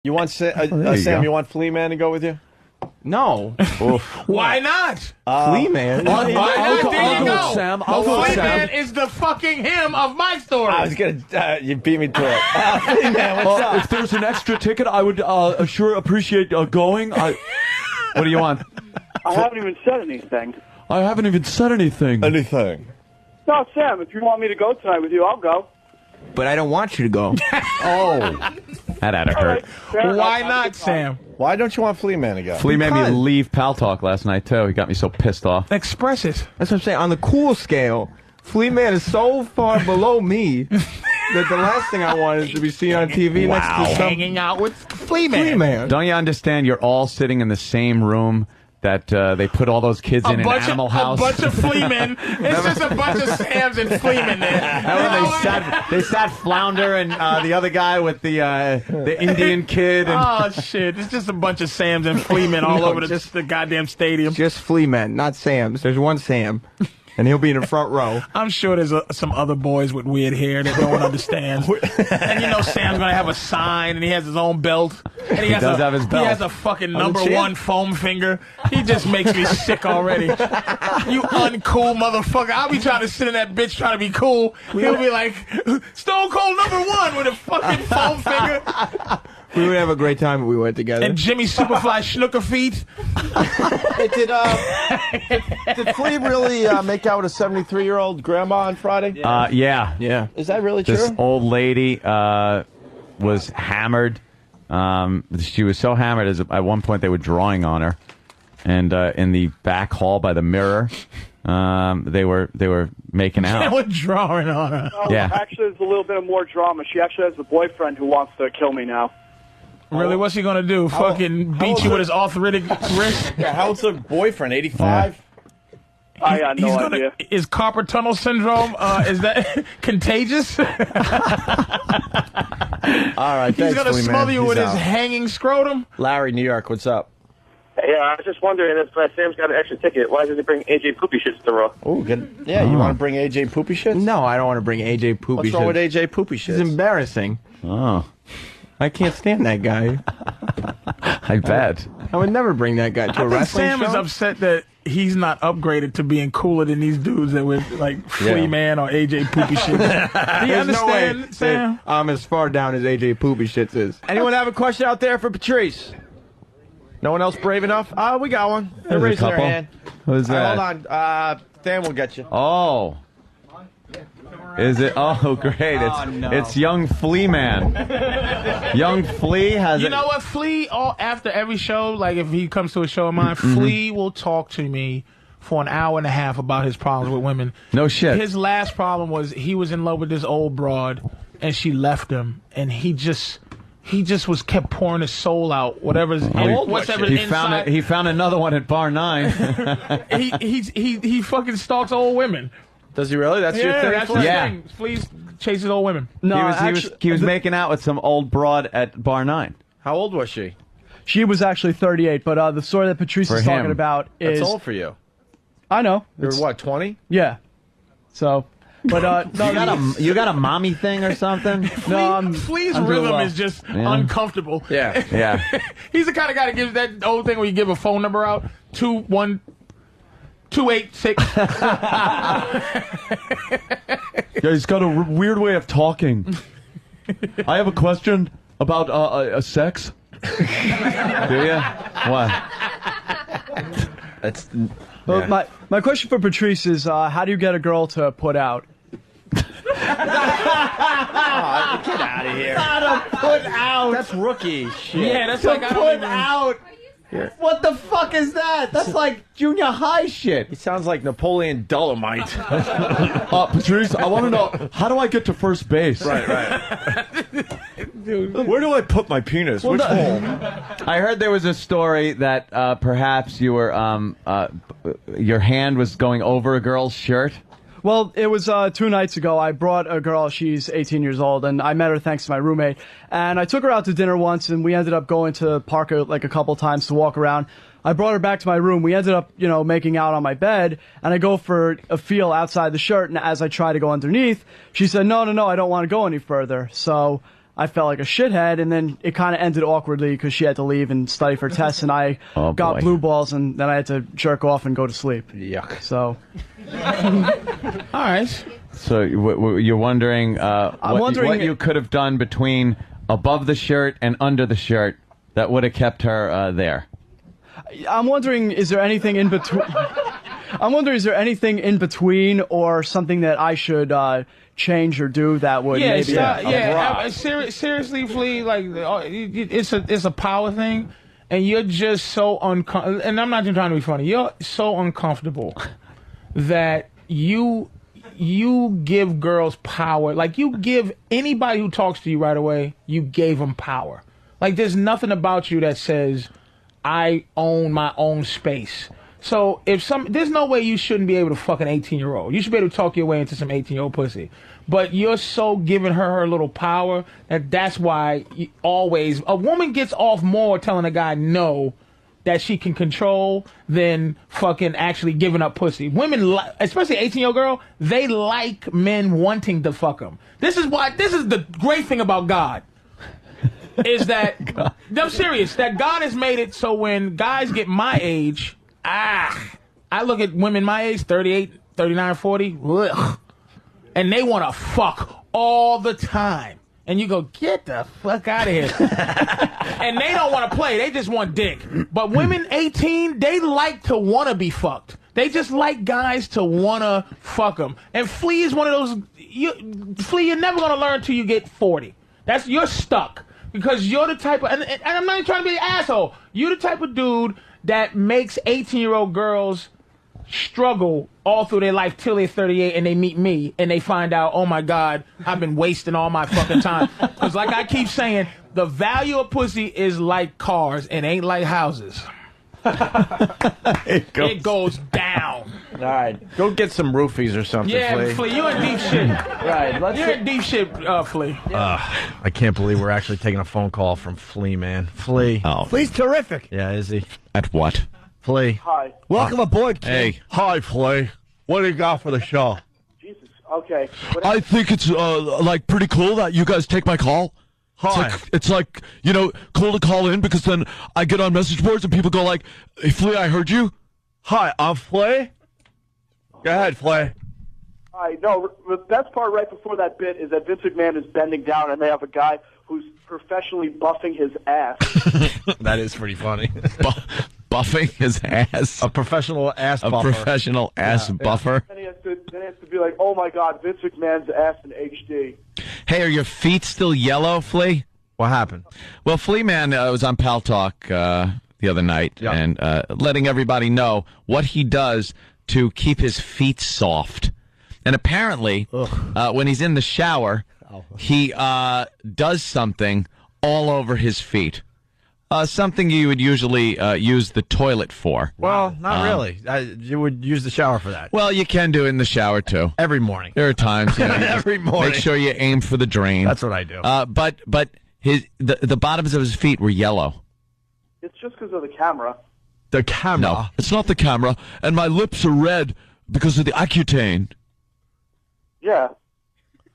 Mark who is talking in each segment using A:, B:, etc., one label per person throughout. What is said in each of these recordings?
A: You want Sam? You want Flea Man to go with you?
B: No.
C: Why not?
B: Flea Man.
C: Why not? There you go.
D: Sam.
C: Flea Man is the fucking him of my story.
A: I was gonna. You beat me to it. Flea Man, what's up?
D: If there's an extra ticket, I would sure appreciate going. What do you want?
E: I haven't even said anything.
D: I haven't even said anything.
A: Anything.
E: No, Sam, if you want me to go tonight with you, I'll go.
B: But I don't want you to go.
A: Oh.
D: That had to hurt.
C: Why not, Sam?
A: Why don't you want Flea Man to go?
D: Flea made me leave Pal Talk last night, too. He got me so pissed off.
C: Express it.
B: That's what I'm saying. On the cool scale, Flea Man is so far below me that the last thing I want is to be seen on TV next to some
C: Hanging out with Flea Man.
B: Flea Man.
D: Don't you understand? You're all sitting in the same room that they put all those kids in Animal House.
C: A bunch of Flea Men. It's just a bunch of Sams and Flea Men there.
D: They sat Flounder and the other guy with the Indian kid. And
C: oh, shit. It's just a bunch of Sams and Flea Men all over the goddamn stadium.
B: Just Flea Men, not Sam's. There's one Sam, and he'll be in the front row.
C: I'm sure there's some other boys with weird hair that no one understands. And you know Sam's going to have a sign, and he has his own belt. And he
D: does have his belt.
C: He has a fucking #1 foam finger. He just makes me sick already. You uncool motherfucker. I'll be trying to sit in that bitch trying to be cool. He'll be like, Stone Cold #1 with a fucking foam finger.
B: We would have a great time if we went together.
C: And Jimmy Superfly Snooker Feet.
A: Hey, did Flea really make out with a 73-year-old grandma on Friday?
D: Yeah.
A: Is that really true?
D: This old lady was hammered. She was so hammered as at one point they were drawing on her, and in the back hall by the mirror, they were making out.
C: They were drawing on her.
E: No,
D: Yeah.
E: Actually, there's a little bit more drama. She actually has a boyfriend who wants to kill me now.
C: Really, what's he gonna do? Fucking beat you with his arthritic wrist?
A: Yeah, how old's her boyfriend? 85?
E: I got no idea.
C: Is carpal tunnel syndrome, is that contagious?
A: All right,
C: He's gonna smother you with his hanging scrotum?
A: Larry, New York, what's up?
F: Hey, I was just wondering if Sam's got an extra ticket, why doesn't he bring AJ Poopy Shits to Raw?
A: Oh, good. Yeah, you want to bring AJ Poopy Shits?
B: No, I don't want to bring AJ Poopy Shits.
A: What's wrong with AJ Poopy Shits?
B: It's embarrassing.
D: Oh,
B: I can't stand that guy.
D: I bet.
B: I would never bring that guy to a wrestling
C: Sam
B: show.
C: is upset that he's not upgraded to being cooler than these dudes that with like Flea Man or AJ Poopy Shits. Do you
B: There's
C: understand,
B: no way
C: Sam?
B: I'm as far down as AJ Poopy Shits is.
A: Anyone have a question out there for Patrice? No one else brave enough? We got one. They're
D: There's a
A: raising their
D: couple.
A: hand.
D: Who's that?
A: Hold on. Dan will get you.
D: Oh. Is it? Oh, great. It's young Flea Man. Young Flea has
C: You know what? Flea, after every show, like if he comes to a show of mine, Flea will talk to me for an hour and a half about his problems with women.
D: No shit.
C: His last problem was he was in love with this old broad, and she left him, and he just was kept pouring his soul out. Whatever's whatever's inside.
D: He found another one at Bar 9.
C: he fucking stalks old women.
A: Does he really? That's your thing?
C: That's his thing. Flea chases old women.
D: No, he was making out with some old broad at Bar 9.
A: How old was she?
G: She was actually 38, but the story that Patrice is talking about is...
A: That's old for you.
G: I know.
A: You're what, 20?
G: Yeah. So, but no,
D: you got a mommy thing or something?
C: Flea's rhythm is just uncomfortable.
A: Yeah.
D: Yeah.
C: He's the kind of guy that gives that old thing where you give a phone number out, 286.
D: Yeah, he's got a weird way of talking. I have a question about sex. Do you? What?
A: That's...
G: Well, my question for Patrice is, how do you get a girl to put out?
A: Get out of here.
D: How to put out?
A: That's rookie shit.
C: Yeah, that's
D: To
C: like
D: put out.
A: Yeah.
D: What the fuck is that? That's like junior high shit.
A: He sounds like Napoleon Dolomite.
D: Patrice, I want to know, how do I get to first base?
A: Right. Where do I put my penis? Which hole?
D: I heard there was a story that perhaps you were, your hand was going over a girl's shirt.
G: Well, it was 2 nights ago. I brought a girl. She's 18 years old, and I met her thanks to my roommate. And I took her out to dinner once, and we ended up going to the park like a couple times to walk around. I brought her back to my room. We ended up, making out on my bed, and I go for a feel outside the shirt, and as I try to go underneath, she said, no, I don't want to go any further. So I felt like a shithead, and then it kind of ended awkwardly because she had to leave and study for tests, and I got blue balls, and then I had to jerk off and go to sleep.
B: Yuck.
G: So.
C: All right.
D: So you're wondering, what you could have done between above the shirt and under the shirt that would have kept her there.
G: I'm wondering, is there anything in between? I'm wondering, is there anything in between or something that I should change or do that would maybe?
C: Seriously, Flea, like it's a power thing, and you're just so uncomfortable. And I'm not even trying to be funny. You're so uncomfortable that you give girls power. Like you give anybody who talks to you right away, you gave them power. Like there's nothing about you that says I own my own space. So there's no way you shouldn't be able to fuck an 18-year-old. You should be able to talk your way into some 18-year-old pussy. But you're so giving her little power that's why always a woman gets off more telling a guy no that she can control than fucking actually giving up pussy. Women, especially 18-year-old girl, they like men wanting to fuck them. This is the great thing about God. Is that I'm serious? That God has made it so when guys get my age, I look at women my age, 38, 39, 40, ugh, and they want to fuck all the time. And you go, get the fuck out of here. And they don't want to play. They just want dick. But women 18, they like to want to be fucked. They just like guys to want to fuck them. And Flea is one of those. Flea, you're never going to learn until you get 40. You're stuck. Because you're the type of, and I'm not even trying to be an asshole. You're the type of dude that makes 18-year-old girls struggle all through their life till they're 38 and they meet me and they find out, oh my God, I've been wasting all my fucking time. Because like I keep saying, the value of pussy is like cars and ain't like houses. It goes down.
A: All right, go get some roofies or something.
C: Yeah, Flea, you're in deep shit.
A: Right,
C: you're in deep shit, Flea.
A: I can't believe we're actually taking a phone call from Flea, man. Flea.
B: Oh. Flea's terrific.
A: Yeah, is he?
D: At what?
A: Flea.
E: Hi.
B: Welcome aboard, kid.
D: Hey.
A: Hi, Flea. What do you got for the show?
E: Jesus. Okay.
H: I think it's like pretty cool that you guys take my call.
A: Hi.
H: It's like, you know, cool to call in because then I get on message boards and people go like, hey, Flea, I heard you.
A: Hi, I'm Flea. Go ahead, Flea.
E: Hi. No, the best part right before that bit is that Vince McMahon is bending down and they have a guy who's professionally buffing his ass.
A: That is pretty funny.
D: Buffing his ass.
A: A professional ass
D: A
A: buffer.
D: professional ass buffer.
E: And he has to be like, oh my God, Vince McMahon's ass in HD.
D: Hey, are your feet still yellow, Flea?
A: What happened?
D: Well, Flea Man was on Pal Talk the other night and letting everybody know what he does to keep his feet soft. And apparently, when he's in the shower, he does something all over his feet. Something you would usually use the toilet for.
A: Well, not really. You would use the shower for that.
D: Well, you can do it in the shower, too.
A: Every morning.
D: There are times. You know,
A: Every morning.
D: Make sure you aim for the drain.
A: That's what I do.
D: But the bottoms of his feet were yellow.
E: It's just because of the camera.
A: The camera?
D: No.
H: It's not the camera. And my lips are red because of the Accutane.
E: Yeah.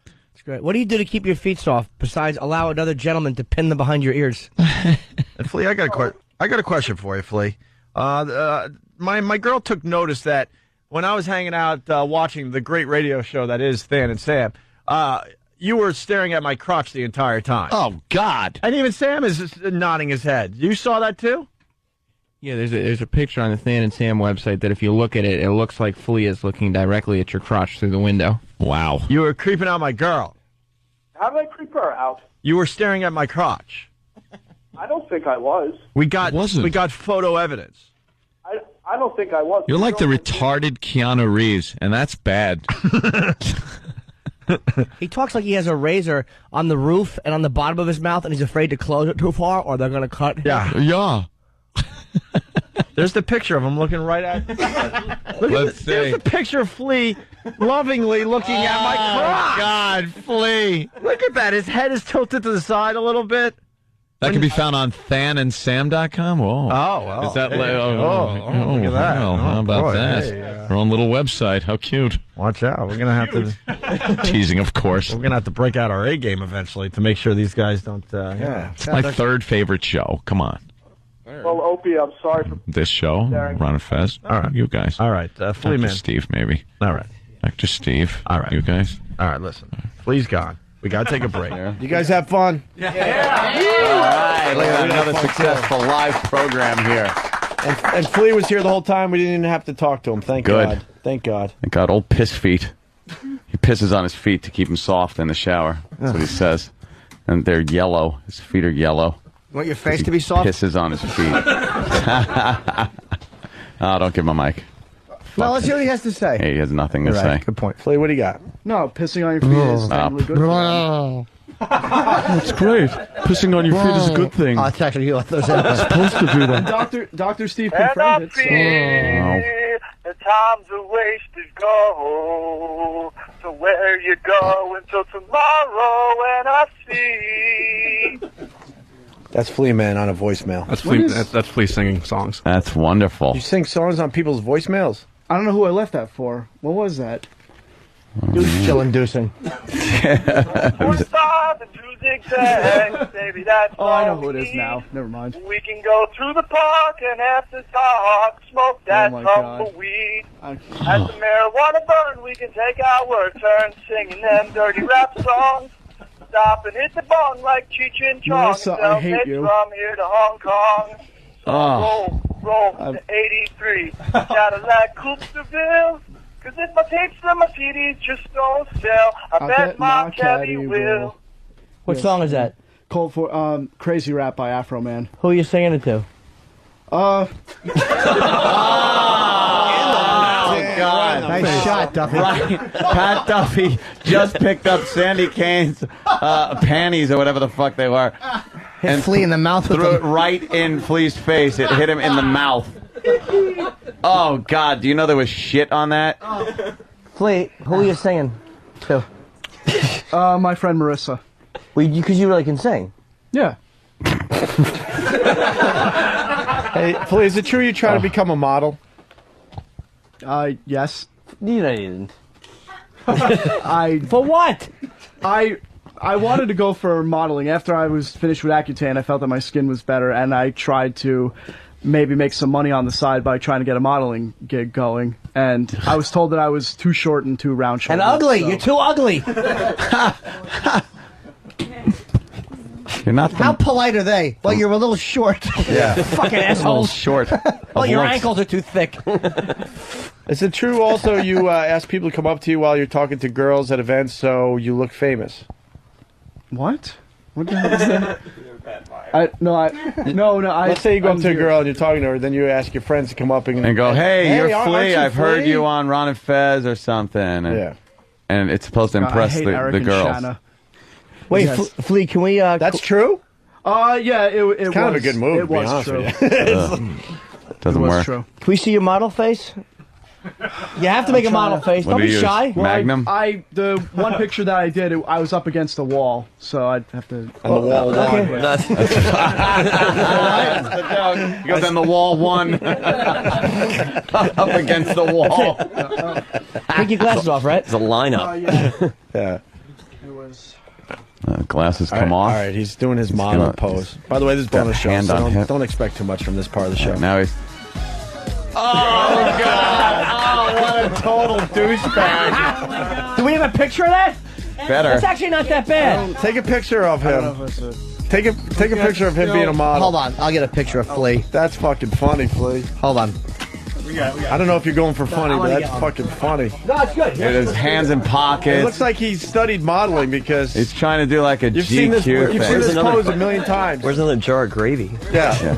B: That's great. What do you do to keep your feet soft besides allow another gentleman to pin them behind your ears?
A: And Flea, I got a question for you, Flea. My girl took notice that when I was hanging out watching the great radio show that is Than and Sam, you were staring at my crotch the entire time.
D: Oh, God.
A: And even Sam is just nodding his head. You saw that too?
I: Yeah, there's a picture on the Than and Sam website that if you look at it, it looks like Flea is looking directly at your crotch through the window.
D: Wow.
A: You were creeping out my girl.
E: How did I creep her out?
A: You were staring at my crotch.
E: I don't think I was.
A: We got photo evidence.
E: I don't think I was.
D: You're like the retarded Keanu Reeves, and that's bad.
B: He talks like he has a razor on the roof and on the bottom of his mouth, and he's afraid to close it too far, or they're going to cut him.
A: Yeah.
H: Yeah.
A: There's the picture of him looking right at. There's the picture of Flea lovingly looking at my crotch.
D: God, Flea.
A: Look at that. His head is tilted to the side a little bit.
H: That can be found on fanandsam.com. Whoa.
A: Oh, well.
H: Is that
A: hey,
H: look
A: at that.
H: Well, how about
A: boy,
H: that?
A: hey,
H: Our own little website. How cute.
A: Watch out. We're going to have to...
H: Teasing, of course.
A: We're going to have to break out our A game eventually to make sure these guys don't...
H: It's my third favorite show. Come on.
E: Well, Opie, I'm sorry for...
H: This show, Ron and Fez.
A: All right.
H: You guys.
A: All right. Flea
H: Dr.
A: Man.
H: Steve, maybe.
A: All right.
H: Dr. Steve.
A: All right.
H: You guys.
A: All right, listen. Flea's gone. We got to take a break.
J: You guys have fun.
D: All right, look at that, another successful live program here.
J: And Flea was here the whole time. We didn't even have to talk to him. Thank
D: Good.
J: God. Thank God.
D: Thank God, old piss feet. He pisses on his feet to keep him soft in the shower. That's what he says. And they're yellow. His feet are yellow.
K: You want your face to be soft?
D: Pisses on his feet. Oh, don't give him a mic.
K: No, let's see what he has to say.
D: Hey, he has nothing to
K: All right,
D: say.
K: good point.
J: Flea, what do you got?
G: No, pissing on your feet is generally good.
H: That's great. Pissing on your feet is a good thing.
K: Oh, it's actually you. I thought it was
H: supposed to do that.
G: Dr. Steve confirmed it.
E: The time's a wasted go. So where you go until tomorrow when I see.
J: That's Flea Man on a voicemail.
L: That's Flea. That's Flea singing songs.
D: That's wonderful.
J: You sing songs on people's voicemails?
G: I don't know who I left that for. What was that?
K: Chill inducing.
E: Maybe that's
G: Oh, I know who it is now. Never mind.
E: We can go through the park and after talk, smoke that
G: my God.
E: tumbleweed. As the marijuana burn, we can take our turn singing them dirty rap songs. Stop and hit the bong like Cheech and Chong.
G: Marissa, I hate you.
E: From here to Hong Kong. Roll to 83. Cadillac Coopsterville. Cause if my tapes and my CDs just don't sell, I bet my caddy will.
K: What song is that?
G: Called for Crazy Rap by Afro Man.
K: Who are you singing it to?
D: Oh, God.
K: Nice shot, Duffy.
D: Right. Pat Duffy just picked up Sandy Kane's panties or whatever the fuck they were.
K: Hit Flea in the mouth with
D: Threw it
K: them.
D: right in Flea's face. It hit him in the mouth. Oh, God. Do you know there was shit on that?
K: Flea, who are you singing to?
G: My friend Marissa.
K: Because you really can sing.
G: Yeah.
J: Hey, Flea, is it true you try to become a model?
G: Yes.
K: You didn't.
G: For
K: what?
G: I wanted to go for modeling. After I was finished with Accutane, I felt that my skin was better, and I tried to maybe make some money on the side by trying to get a modeling gig going. And I was told that I was too short and too round shouldered.
K: And ugly.
G: So.
K: You're too ugly.
D: You're not.
K: How polite are they? Well, you're a little short.
J: Yeah.
K: Fucking assholes.
D: Short.
K: Well, your ankles are too thick.
J: Is it true also you ask people to come up to you while you're talking to girls at events so you look famous?
G: What? What the hell is that? No.
J: Let's say you go up to a girl and you're talking to her, then you ask your friends to come up and
D: go, hey, you're
J: aren't
D: Flea.
J: you
D: I've heard
J: Flea?"
D: you on Ron and Fez or something. And,
J: Yeah.
D: and it's supposed to impress
G: I hate Eric
D: the
G: and
D: girls.
G: Shanna.
K: Wait,
G: Yes.
K: Flea, can we...
J: That's true?
G: Yeah, it was.
J: Kind of a good move,
G: It
J: to be
G: was
J: honest
G: true.
J: with you.
D: Doesn't
G: It was
D: work.
G: true.
K: Can we see your model face? You have to make a model face.
D: What
K: Don't
D: do
K: be
D: you
K: shy.
D: use? Magnum?
G: The one picture that I did, I was up against the wall, so I'd have to.
J: On the wall
K: Okay.
J: one.
D: That's the joke. He goes on the wall one. Up against the wall.
K: Take your glasses off, right?
M: It's a lineup.
J: Yeah.
G: It was.
D: Glasses come off.
J: All right, he's doing his model
D: gonna-
J: pose. By the way, this is
D: got
J: bonus
D: a
J: show,
D: hand
J: so
D: on hip.
J: don't expect too much from this part of the show.
D: Now he's. Oh, God. Oh, what a total douchebag.
K: Do we have a picture of that?
D: Better.
K: That's actually not that bad.
J: Take a picture of him. Take a picture of him being a model.
K: Hold on, I'll get a picture of Flea.
J: That's fucking funny, Flea.
K: Hold on.
J: I don't know if you're going for funny, but that's fucking funny.
K: No, it's good.
D: It is hands in
J: It
D: pockets.
J: looks like he's studied modeling because
D: He's trying to do like a
J: you've seen this.
D: GQ
J: You've seen
D: thing.
J: this pose a million times.
M: Where's another jar of gravy?
J: Yeah.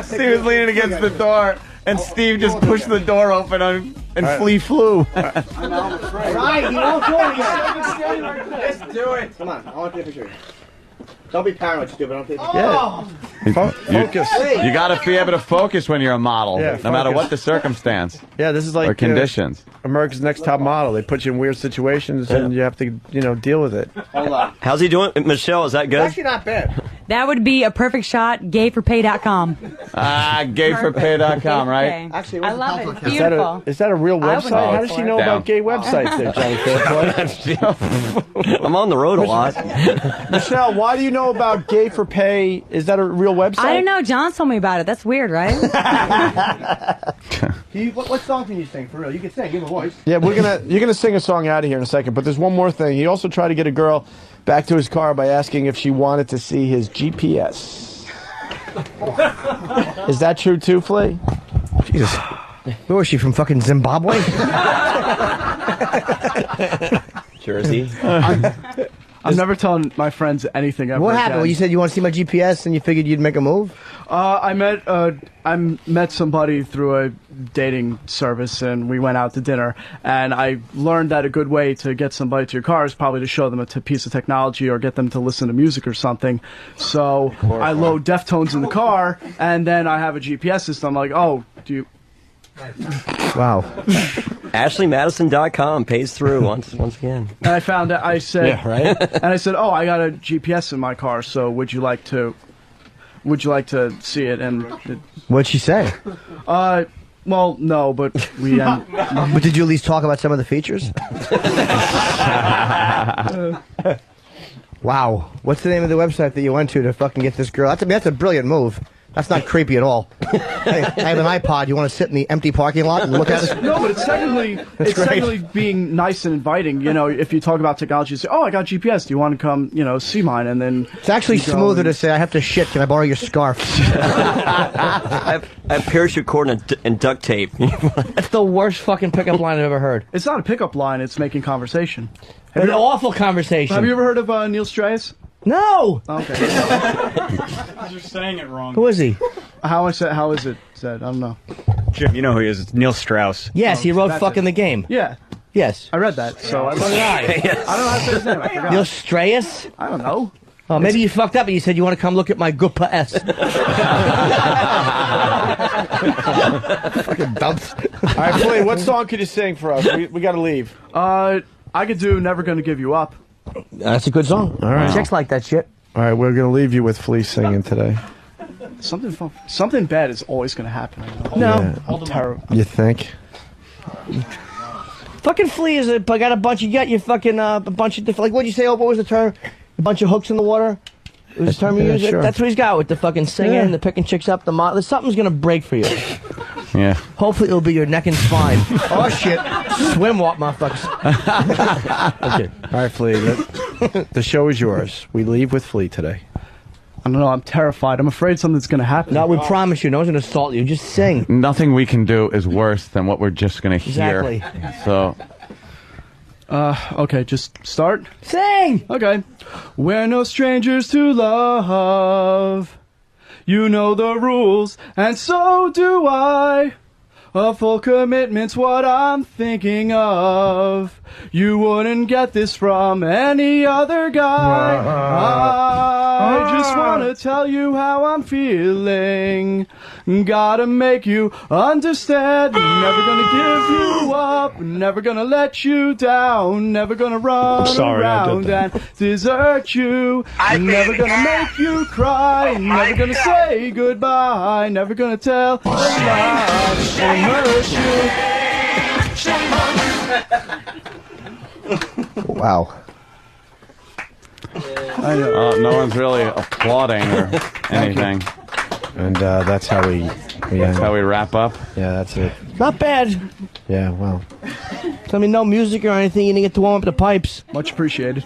D: Steve was leaning against the door, and Steve just pushed the door open and Flea flew.
K: Right, you won't do it yet.
G: Let's do it.
K: Come on, I want to take a picture. Don't be paranoid, stupid. I don't take a picture.
J: Yeah. Focus.
D: You got to be able to focus when you're a model,
J: Yeah,
D: no matter
J: focus.
D: what the circumstance.
J: Yeah, this is like
D: or conditions.
J: America's Next Top Model. They put you in weird situations, and you have to, deal with it.
G: Hold on.
M: How's he doing? Michelle, is that good?
K: Actually, not bad.
N: That would be a perfect shot. Gayforpay.com.
D: Gayforpay.com, right?
K: Actually,
N: I love it.
J: Is
N: Beautiful.
J: that a real
N: I would
J: website?
N: go
J: How does she
N: for
J: know
N: it.
J: about gay websites there, Johnny Fairplay?
M: I'm on the road a lot.
J: Michelle, why do you know about Gay for Pay? Is that a real website?
N: I don't know. John told me about it. That's weird, right?
K: What song can you sing for real? You can sing. You have a voice.
J: Yeah, you're gonna sing a song out of here in a second, but there's one more thing. He also tried to get a girl back to his car by asking if she wanted to see his GPS. Is that true too, Flea?
K: Jesus. Where was she from? Fucking Zimbabwe?
M: Jersey.
G: I'm never telling my friends anything ever.
K: What happened?
G: again.
K: Well, you said you want to see my GPS and you figured you'd make a move?
G: I met somebody through a dating service and we went out to dinner, and I learned that a good way to get somebody to your car is probably to show them a piece of technology or get them to listen to music or something. So I load Deftones in the car, and then I have a GPS system. I'm like, oh, do you...
K: Wow.
M: AshleyMadison.com pays through once again.
G: And I found out, I said,
M: Yeah, right?
G: And I said, oh, I got a GPS in my car, so would you like to see it? And
K: What'd she say?
G: well, no, but we.
K: But did you at least talk about some of the features? Wow. What's the name of the website that you went to fucking get this girl? That's a brilliant move. That's not creepy at all. Hey, I have an iPod. You want to sit in the empty parking lot and look at it?
G: No, but it's technically being nice and inviting. You know, if you talk about technology, you say, "Oh, I got GPS. Do you want to come? See mine?" And then
K: it's actually smoother to say, "I have to shit. Can I borrow your scarf?"
M: I have parachute cord and duct tape.
K: That's the worst fucking pickup line I've ever heard.
G: It's not a pickup line. It's making conversation.
K: An awful conversation.
G: Have you ever heard of Neil Strauss?
K: No.
G: Okay.
O: You're saying it wrong.
K: Who is he?
G: How is it said? I don't know.
O: Jim, you know who he is. It's Neil Strauss.
K: Yes, he wrote fucking the game.
G: Yeah.
K: Yes.
G: I read that. So I
K: did I.
G: I don't know how to say his name. I forgot.
K: Neil Strauss?
G: I don't know.
K: Oh, maybe you fucked up and you said you want to come look at my Gupa S.
J: Fucking dumps. All right, Flea, what song could you sing for us? We got to leave.
G: I could do "Never Gonna Give You Up."
K: That's a good song.
J: All right.
K: Chicks like that shit.
J: All right, we're going to leave you with Flea singing today.
G: Something bad is always going to happen.
K: No.
G: Terrible.
J: You think?
K: Fucking Flea is got a bunch. You got your fucking a bunch of different. Like what'd you say? Oh, what was the term? A bunch of hooks in the water. It was the term you used.
J: Sure.
K: That's what he's got with the fucking singing, the picking chicks up, the model. Something's gonna break for you.
D: Yeah.
K: Hopefully it'll be your neck and spine. Oh shit! Swim walk, motherfuckers.
J: Okay. All right, Flea. The show is yours. We leave with Flea today.
G: I don't know. I'm terrified. I'm afraid something's going to happen.
K: No, we promise you. No one's gonna assault you. Just sing.
D: Nothing we can do is worse than what we're just going to hear.
K: Exactly.
D: So.
G: Okay, just start.
K: Sing!
G: Okay. We're no strangers to love. You know the rules, and so do I. A full commitment's what I'm thinking of. You wouldn't get this from any other guy. I just want to tell you how I'm feeling. Gotta make you understand. Never gonna give you up. Never gonna let you down. Never gonna run around and desert you. Never gonna make you cry. Never gonna say goodbye. Never gonna tell a lie and hurt you.
J: Wow.
G: I know.
D: No one's really applauding or anything.
J: And that's how we
D: That's how we wrap up.
J: Yeah, that's it.
K: Not bad.
J: Yeah, well.
K: I mean, no music or anything. You didn't get to warm up the pipes.
G: Much appreciated.